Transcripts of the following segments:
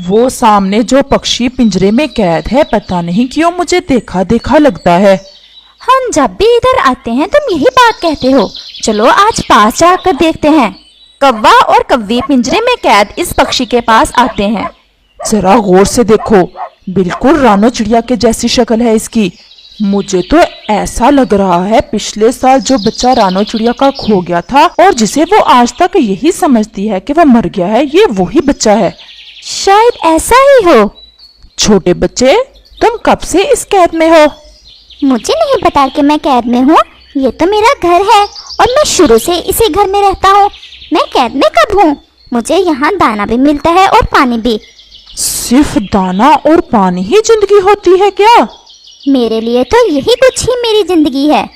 वो सामने जो पक्षी पिंजरे में कैद है, पता नहीं क्यों मुझे देखा देखा लगता है। हम जब भी इधर आते हैं तुम यही बात कहते हो। चलो आज पास जाकर देखते हैं। कौवा और कव्वी पिंजरे में कैद इस पक्षी के पास आते हैं। जरा गौर से देखो, बिल्कुल रानो चिड़िया के जैसी शक्ल है इसकी। मुझे तो ऐसा लग रहा है पिछले साल जो बच्चा रानो चिड़िया का खो गया था और जिसे वो आज तक यही समझती है कि वो मर गया है, ये वही बच्चा है। शायद ऐसा ही हो। छोटे बच्चे, तुम कब से इस कैद में हो? मुझे नहीं पता कि मैं कैद में हूँ। ये तो मेरा घर है और मैं शुरू से इसी घर में रहता हूँ। मैं कैद में कब हूँ? मुझे यहाँ दाना भी मिलता है और पानी भी। सिर्फ दाना और पानी ही जिंदगी होती है क्या? मेरे लिए तो यही कुछ ही मेरी जिंदगी है।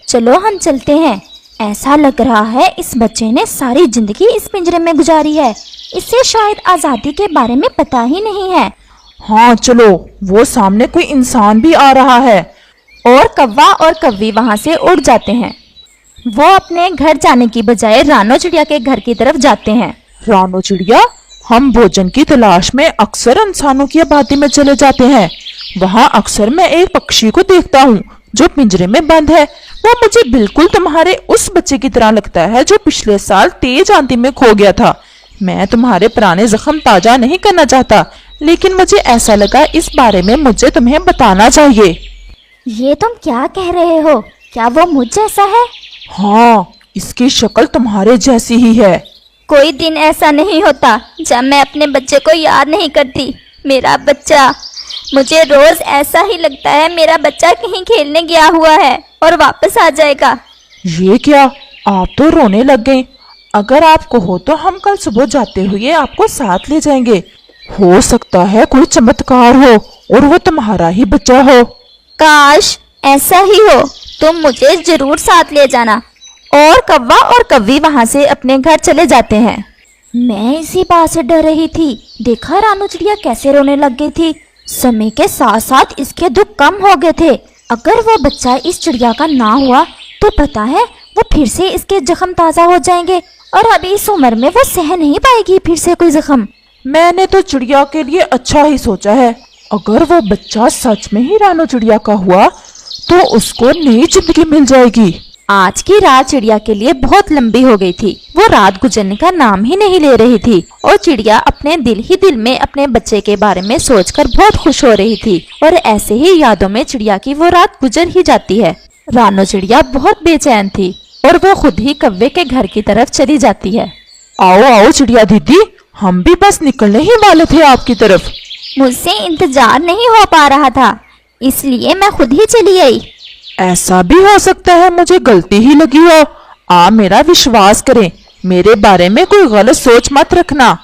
चलो हम चलते हैं। ऐसा लग रहा है इस बच्चे ने सारी जिंदगी इस पिंजरे में गुजारी है। इसे शायद आजादी के बारे में पता ही नहीं है। हाँ चलो, वो सामने कोई इंसान भी आ रहा है। और कौवा और कव्वी वहां से उड़ जाते हैं। वो अपने घर जाने की बजाय रानो चिड़िया के घर की तरफ जाते हैं। रानो चिड़िया, हम भोजन की तलाश में अक्सर इंसानों की आबादी में चले जाते हैं। वहाँ अक्सर मैं एक पक्षी को देखता हूँ जो पिंजरे में बंद है। वो मुझे बिल्कुल तुम्हारे उस बच्चे की तरह लगता है जो पिछले साल तेज आंधी में खो गया था। मैं तुम्हारे पुराने जख्म ताजा नहीं करना चाहता, लेकिन मुझे ऐसा लगा इस बारे में मुझे तुम्हें बताना चाहिए। ये तुम क्या कह रहे हो? क्या वो मुझ जैसा है? हाँ, इसकी शक्ल तुम्हारे जैसी ही है। कोई दिन ऐसा नहीं होता जब मैं अपने बच्चे को याद नहीं करती। मेरा बच्चा, मुझे रोज ऐसा ही लगता है मेरा बच्चा कहीं खेलने गया हुआ है और वापस आ जाएगा। ये क्या, आप तो रोने लग गए। अगर आपको हो तो हम कल सुबह जाते हुए आपको साथ ले जाएंगे। हो सकता है कोई चमत्कार हो और वो तुम्हारा ही बच्चा हो। काश ऐसा ही हो, तुम मुझे जरूर साथ ले जाना। और कौवा और कव्वी वहां से अपने घर चले जाते हैं। मैं इसी बात से डर रही थी। देखा रानो चिड़िया कैसे रोने लग गई थी। समय के साथ साथ इसके दुख कम हो गए थे। अगर वो बच्चा इस चिड़िया का ना हुआ तो पता है वो फिर से इसके जख्म ताजा हो जाएंगे और अभी इस उम्र में वो सह नहीं पाएगी फिर से कोई जख्म। मैंने तो चिड़िया के लिए अच्छा ही सोचा है। अगर वो बच्चा सच में ही रानो चिड़िया का हुआ तो उसको नई जिंदगी मिल जाएगी। आज की रात चिड़िया के लिए बहुत लंबी हो गई थी। वो रात गुजरने का नाम ही नहीं ले रही थी और चिड़िया अपने दिल ही दिल में अपने बच्चे के बारे में सोचकर बहुत खुश हो रही थी। और ऐसे ही यादों में चिड़िया की वो रात गुजर ही जाती है। रानो चिड़िया बहुत बेचैन थी और वो खुद ही कव्वे के घर की तरफ चली जाती है। आओ आओ चिड़िया दीदी, हम भी बस निकलने ही वाले थे आपकी तरफ। मुझसे इंतजार नहीं हो पा रहा था, इसलिए मैं खुद ही चली आई। ऐसा भी हो सकता है मुझे गलती ही लगी हो। आप मेरा विश्वास करें, मेरे बारे में कोई गलत सोच मत रखना।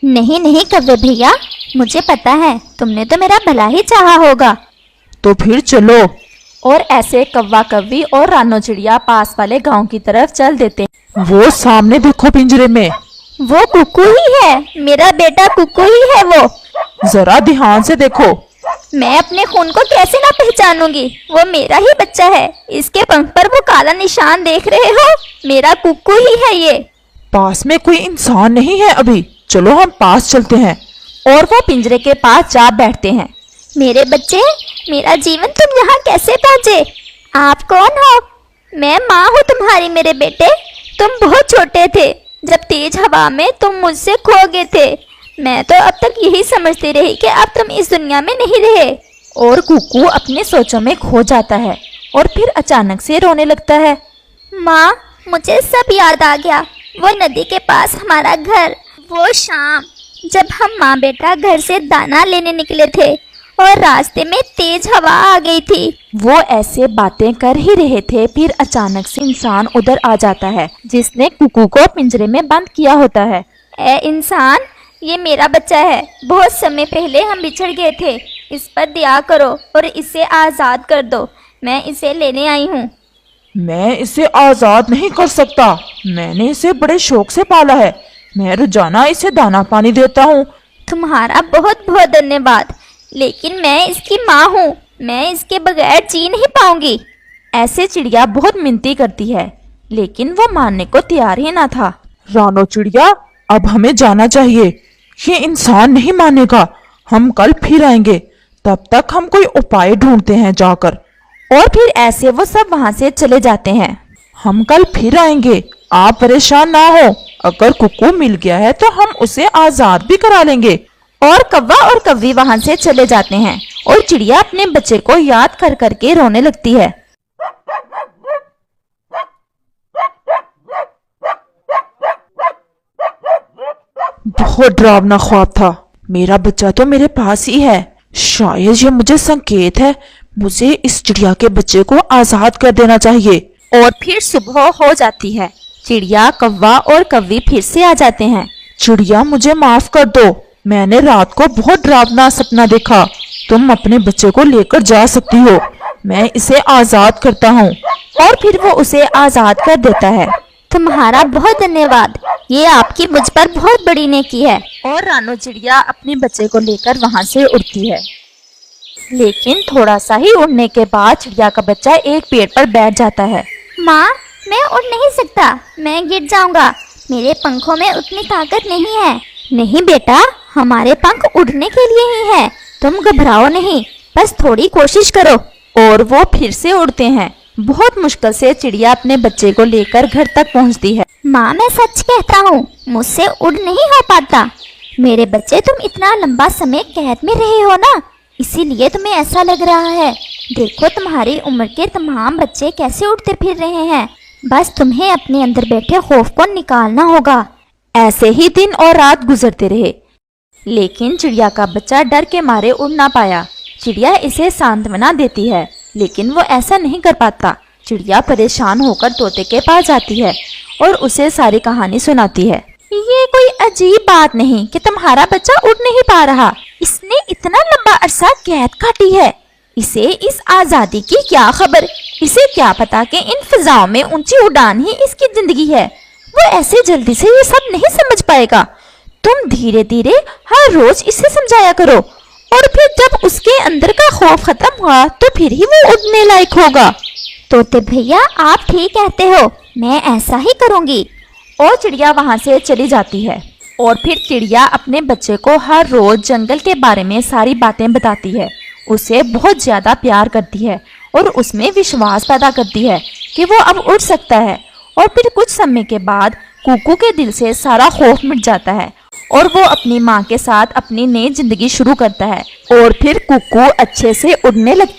नहीं नहीं कव्वे भैया, मुझे पता है तुमने तो मेरा भला ही चाहा होगा। तो फिर चलो। और ऐसे कौवा कव्वी और रानो चिड़िया पास वाले गांव की तरफ चल देते। वो सामने देखो पिंजरे में। वो कुकू ही है, मेरा बेटा कुकू ही है वो। जरा ध्यान से देखो। मैं अपने खून को कैसे ना पहचानूंगी, वो मेरा ही बच्चा है। इसके पंख पर वो काला निशान देख रहे हो, मेरा कुकू ही है ये। पास में कोई इंसान नहीं है अभी, चलो हम पास चलते हैं। और वो पिंजरे के पास जा बैठते हैं। मेरे बच्चे, मेरा जीवन, तुम यहाँ कैसे पहुँचे? आप कौन हो? मैं माँ हूँ तुम्हारी मेरे बेटे। तुम बहुत छोटे थे जब तेज हवा में तुम मुझसे खो गए थे। मैं तो अब तक यही समझती रही कि अब तुम इस दुनिया में नहीं रहे। और कुकू अपने सोचों में खो जाता है और फिर अचानक से रोने लगता है। माँ, मुझे सब याद आ गया। वो नदी के पास हमारा घर, वो शाम जब हम माँ बेटा घर से दाना लेने निकले थे और रास्ते में तेज हवा आ गई थी। वो ऐसे बातें कर ही रहे थे, फिर अचानक से इंसान उधर आ जाता है जिसने कुकू को पिंजरे में बंद किया होता है। ए इंसान, ये मेरा बच्चा है। बहुत समय पहले हम बिछड़ गए थे। इस पर दया करो और इसे आज़ाद कर दो। मैं इसे लेने आई हूँ। मैं इसे आजाद नहीं कर सकता। मैंने इसे बड़े शौक से पाला है। मैं रोजाना इसे दाना पानी देता हूँ। तुम्हारा बहुत बहुत धन्यवाद, लेकिन मैं इसकी माँ हूँ। मैं इसके बगैर जी नहीं पाऊंगी। ऐसे चिड़िया बहुत मिन्नती करती है, लेकिन वो मानने को तैयार ही ना था। रानो चिड़िया, अब हमें जाना चाहिए। ये इंसान नहीं मानेगा। हम कल फिर आएंगे, तब तक हम कोई उपाय ढूंढते हैं जाकर। और फिर ऐसे वो सब वहां से चले जाते हैं। हम कल फिर आएंगे, आप परेशान ना हो। अगर कुकू मिल गया है तो हम उसे आजाद भी करा लेंगे। और कौवा और कव्वी वहां से चले जाते हैं और चिड़िया अपने बच्चे को याद कर करके रोने लगती है। बहुत डरावना ख्वाब था। मेरा बच्चा तो मेरे पास ही है। शायद ये मुझे संकेत है। मुझे इस चिड़िया के बच्चे को आजाद कर देना चाहिए। और फिर सुबह हो जाती है। चिड़िया, कौवा और कव्वी फिर से आ जाते हैं। चिड़िया, मुझे माफ कर दो। मैंने रात को बहुत डरावना सपना देखा। तुम अपने बच्चे को लेकर जा सकती हो। मैं इसे आजाद करता हूँ। और फिर वो उसे आजाद कर देता है। तुम्हारा बहुत धन्यवाद, ये आपकी मुझ पर बहुत बड़ी नेकी है। और रानो चिड़िया अपने बच्चे को लेकर वहां से उड़ती है। लेकिन थोड़ा सा ही उड़ने के बाद चिड़िया का बच्चा एक पेड़ पर बैठ जाता है। माँ, मैं उड़ नहीं सकता, मैं गिर जाऊंगा। मेरे पंखों में उतनी ताकत नहीं है। नहीं बेटा, हमारे पंख उड़ने के लिए ही है। तुम घबराओ नहीं, बस थोड़ी कोशिश करो। और वो फिर से उड़ते हैं। बहुत मुश्किल से चिड़िया अपने बच्चे को लेकर घर तक पहुंचती है। माँ, मैं सच कहता हूँ, मुझसे उड़ नहीं हो पाता। मेरे बच्चे, तुम इतना लंबा समय कैद में रहे हो ना, इसीलिए तुम्हें ऐसा लग रहा है। देखो, तुम्हारी उम्र के तमाम बच्चे कैसे उड़ते फिर रहे हैं। बस तुम्हें अपने अंदर बैठे खौफ को निकालना होगा। ऐसे ही दिन और रात गुजरते रहे, लेकिन चिड़िया का बच्चा डर के मारे उड़ ना पाया। चिड़िया इसे सांत्वना देती है, लेकिन वो ऐसा नहीं कर पाता। चिड़िया परेशान होकर तोते के पास जाती है और उसे सारी कहानी सुनाती है। ये कोई अजीब बात नहीं कि तुम्हारा बच्चा उड़ नहीं पा रहा। इसने इतना लंबा अरसा कैद काटी है। इसे इस आजादी की क्या खबर। इसे क्या पता कि इन फिजाओं में ऊंची उड़ान ही इसकी जिंदगी है। वो ऐसे जल्दी से ये सब नहीं समझ पाएगा। तुम धीरे धीरे हर रोज इसे समझाया करो, और फिर जब उसके अंदर का खौफ खत्म हुआ तो फिर ही वो उड़ने लायक होगा। तोते भैया, आप ठीक कहते हो, मैं ऐसा ही करूँगी। और चिड़िया वहां से चली जाती है। और फिर चिड़िया अपने बच्चे को हर रोज जंगल के बारे में सारी बातें बताती है। उसे बहुत ज्यादा प्यार करती है और उसमें विश्वास पैदा करती है कि वो अब उड़ सकता है। और फिर कुछ समय के बाद कुकू के दिल से सारा खौफ मिट जाता है और वो अपनी माँ के साथ अपनी नई जिंदगी शुरू करता है। और फिर कुकू अच्छे से उड़ने लगता है।